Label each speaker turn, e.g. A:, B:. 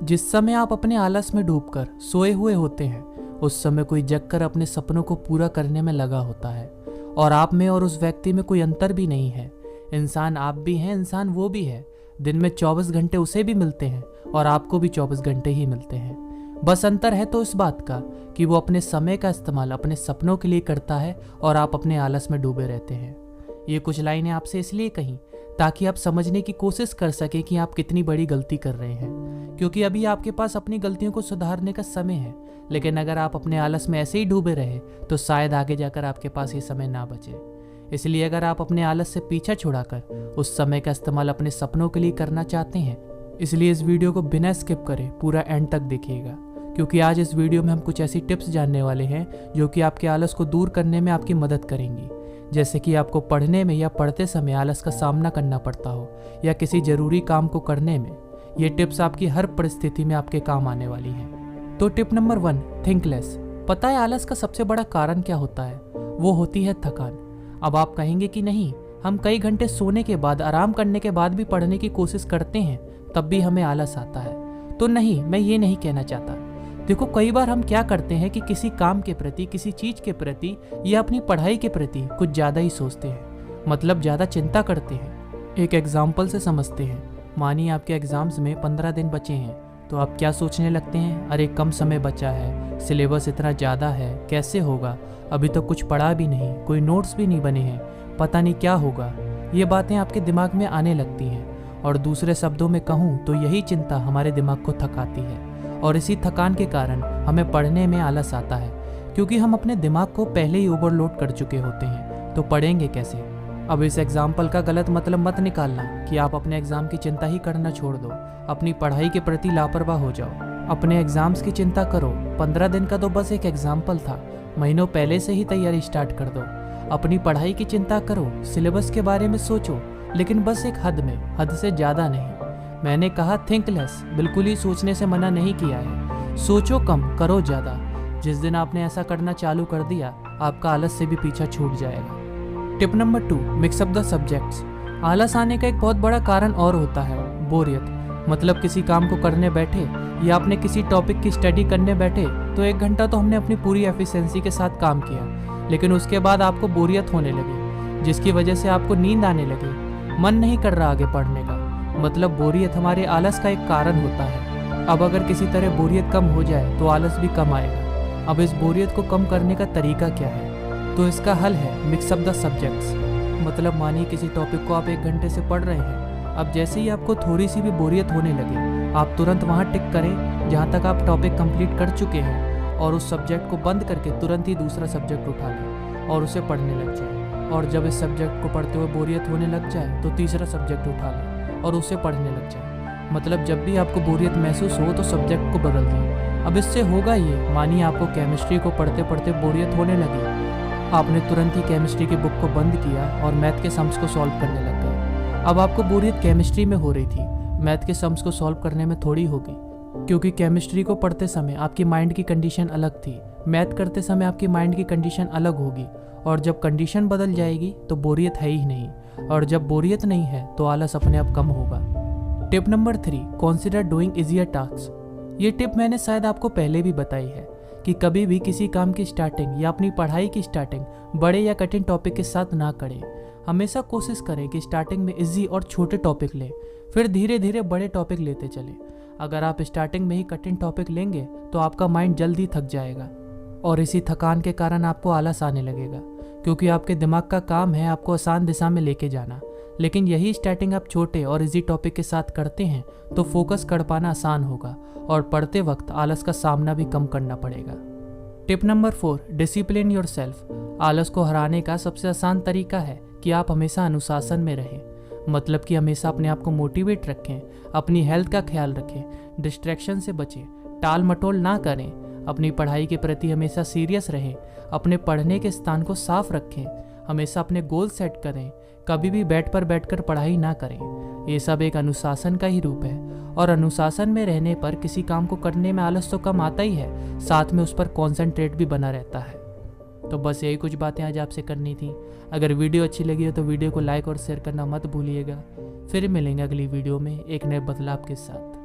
A: जिस समय आप अपने आलस में डूबकर सोए हुए होते हैं, उस समय कोई जगकर अपने सपनों को पूरा करने में लगा होता है। और आप में और उस व्यक्ति में कोई अंतर भी नहीं है। इंसान आप भी हैं, इंसान वो भी है। दिन में 24 घंटे उसे भी मिलते हैं और आपको भी 24 घंटे ही मिलते हैं। बस अंतर है तो इस बात का कि वो अपने समय का इस्तेमाल अपने सपनों के लिए करता है और आप अपने आलस में डूबे रहते हैं। ये कुछ लाइनें आपसे इसलिए कहीं ताकि आप समझने की कोशिश कर सकें कि आप कितनी बड़ी गलती कर रहे हैं, क्योंकि अभी आपके पास अपनी गलतियों को सुधारने का समय है। लेकिन अगर आप अपने आलस में ऐसे ही डूबे रहे तो शायद आगे जाकर आपके पास ये समय ना बचे। इसलिए अगर आप अपने आलस से पीछा छुड़ाकर उस समय का इस्तेमाल अपने सपनों के लिए करना चाहते हैं, इसलिए इस वीडियो को बिना स्किप करे पूरा एंड तक देखिएगा, क्योंकि आज इस वीडियो में हम कुछ ऐसी टिप्स जानने वाले हैं जो कि आपके आलस को दूर करने में आपकी मदद करेंगी। जैसे कि आपको पढ़ने में या पढ़ते समय आलस का सामना करना पड़ता हो या किसी जरूरी काम को करने में, ये टिप्स आपकी हर परिस्थिति में आपके काम आने वाली हैं। तो टिप नंबर 1, थिंक लेस। पता है आलस का सबसे बड़ा कारण क्या होता है? वो होती है थकान। अब आप कहेंगे कि नहीं, हम कई घंटे सोने के बाद, आराम करने के बाद भी पढ़ने की कोशिश करते हैं, तब भी हमें आलस आता है। तो नहीं, मैं ये नहीं कहना चाहता। देखो, कई बार हम क्या करते हैं कि किसी काम के प्रति, किसी चीज के प्रति या अपनी पढ़ाई के प्रति कुछ ज्यादा ही सोचते हैं, मतलब ज्यादा चिंता करते हैं। एक एग्जाम्पल से समझते हैं। मानिए आपके एग्जाम्स में 15 दिन बचे हैं, तो आप क्या सोचने लगते हैं? अरे कम समय बचा है, सिलेबस इतना ज़्यादा है, कैसे होगा? अभी तो कुछ पढ़ा भी नहीं, कोई नोट्स भी नहीं बने हैं, पता नहीं क्या होगा। ये बातें आपके दिमाग में आने लगती हैं। और दूसरे शब्दों में कहूँ तो यही चिंता हमारे दिमाग को थकाती है। और इसी थकान के कारण हमें पढ़ने में आलस आता है, क्योंकि हम अपने दिमाग को पहले ही ओवरलोड कर चुके होते हैं। तो पढ़ेंगे कैसे? अब इस एग्जाम्पल का गलत मतलब मत निकालना कि आप अपने एग्जाम की चिंता ही करना छोड़ दो, अपनी पढ़ाई के प्रति लापरवाह हो जाओ। अपने एग्जाम्स की चिंता करो। 15 दिन का तो बस एक एग्जाम्पल था, महीनों पहले से ही तैयारी स्टार्ट कर दो। अपनी पढ़ाई की चिंता करो, सिलेबस के बारे में सोचो, लेकिन बस एक हद में, हद से ज़्यादा नहीं। मैंने कहा थिंक लेस, बिल्कुल ही सोचने से मना नहीं किया है। सोचो कम, करो ज़्यादा। जिस दिन आपने ऐसा करना चालू कर दिया, आपका आलस से भी पीछा छूट जाएगा। Tip number 2, mix up the subjects. आलस आने का एक बहुत बड़ा कारण और होता है बोरियत। मतलब किसी काम को करने बैठे या आपने किसी टॉपिक की स्टडी करने बैठे तो 1 घंटा तो हमने अपनी पूरी एफिशिएंसी के साथ काम किया, लेकिन उसके बाद आपको बोरियत होने लगी, जिसकी वजह से आपको नींद आने लगी, मन नहीं कर रहा आगे पढ़ने का। मतलब बोरियत हमारे आलस का एक कारण होता है। अब अगर किसी तरह बोरियत कम हो जाए तो आलस भी कम आएगा। अब इस बोरियत को कम करने का तरीका क्या है? तो इसका हल है मिक्स अप द सब्जेक्ट्स। मतलब मानिए किसी टॉपिक को आप 1 घंटे से पढ़ रहे हैं। अब जैसे ही आपको थोड़ी सी भी बोरियत होने लगे, आप तुरंत वहाँ टिक करें जहाँ तक आप टॉपिक कंप्लीट कर चुके हैं, और उस सब्जेक्ट को बंद करके तुरंत ही दूसरा सब्जेक्ट उठा लें और उसे पढ़ने लग जाए। और जब इस सब्जेक्ट को पढ़ते हुए बोरियत होने लग जाए तो तीसरा सब्जेक्ट उठा लें और उसे पढ़ने लग जाए। मतलब जब भी आपको बोरियत महसूस हो तो सब्जेक्ट को बदल दें। अब इससे होगा ये, मानिए आपको केमिस्ट्री को पढ़ते पढ़ते बोरियत होने लगी, आपने तुरंत ही केमिस्ट्री की बुक को बंद किया और मैथ के सम्स को सॉल्व करने लग गए। अब आपको बोरियत केमिस्ट्री में हो रही थी, मैथ के सम्स को सॉल्व करने में थोड़ी होगी, क्योंकि केमिस्ट्री को पढ़ते समय आपकी माइंड की कंडीशन अलग थी, मैथ करते समय आपकी माइंड की कंडीशन अलग होगी। और जब कंडीशन बदल जाएगी तो बोरियत है ही नहीं, और जब बोरियत नहीं है तो आलस अपने आप कम होगा। Tip number 3, consider doing easier task. ये टिप मैंने शायद आपको पहले भी बताई है कि कभी भी किसी काम की स्टार्टिंग या अपनी पढ़ाई की स्टार्टिंग बड़े या कठिन टॉपिक के साथ ना करें। हमेशा कोशिश करें कि स्टार्टिंग में इजी और छोटे टॉपिक लें, फिर धीरे धीरे बड़े टॉपिक लेते चलें। अगर आप स्टार्टिंग में ही कठिन टॉपिक लेंगे तो आपका माइंड जल्दी थक जाएगा, और इसी थकान के कारण आपको आलस आने लगेगा, क्योंकि आपके दिमाग का काम है आपको आसान दिशा में लेके जाना। लेकिन यही स्टार्टिंग आप छोटे और इजी टॉपिक के साथ करते हैं तो फोकस कर पाना आसान होगा और पढ़ते वक्त आलस का सामना भी कम करना पड़ेगा। Tip number 4, discipline yourself. आलस को हराने का सबसे आसान तरीका है कि आप हमेशा अनुशासन में रहें। मतलब कि हमेशा अपने आप को मोटिवेट रखें, अपनी हेल्थ का ख्याल रखें, डिस्ट्रैक्शन से बचें, टाल मटोल ना करें, अपनी पढ़ाई के प्रति हमेशा सीरियस रहें, अपने पढ़ने के स्थान को साफ रखें, हमेशा अपने गोल सेट करें, कभी भी बेड पर बैठकर पढ़ाई ना करें। ये सब एक अनुशासन का ही रूप है, और अनुशासन में रहने पर किसी काम को करने में आलस तो कम आता ही है, साथ में उस पर कॉन्सेंट्रेट भी बना रहता है। तो बस यही कुछ बातें आज आपसे करनी थी। अगर वीडियो अच्छी लगी हो तो वीडियो को लाइक और शेयर करना मत भूलिएगा। फिर मिलेंगे अगली वीडियो में एक नए बदलाव के साथ।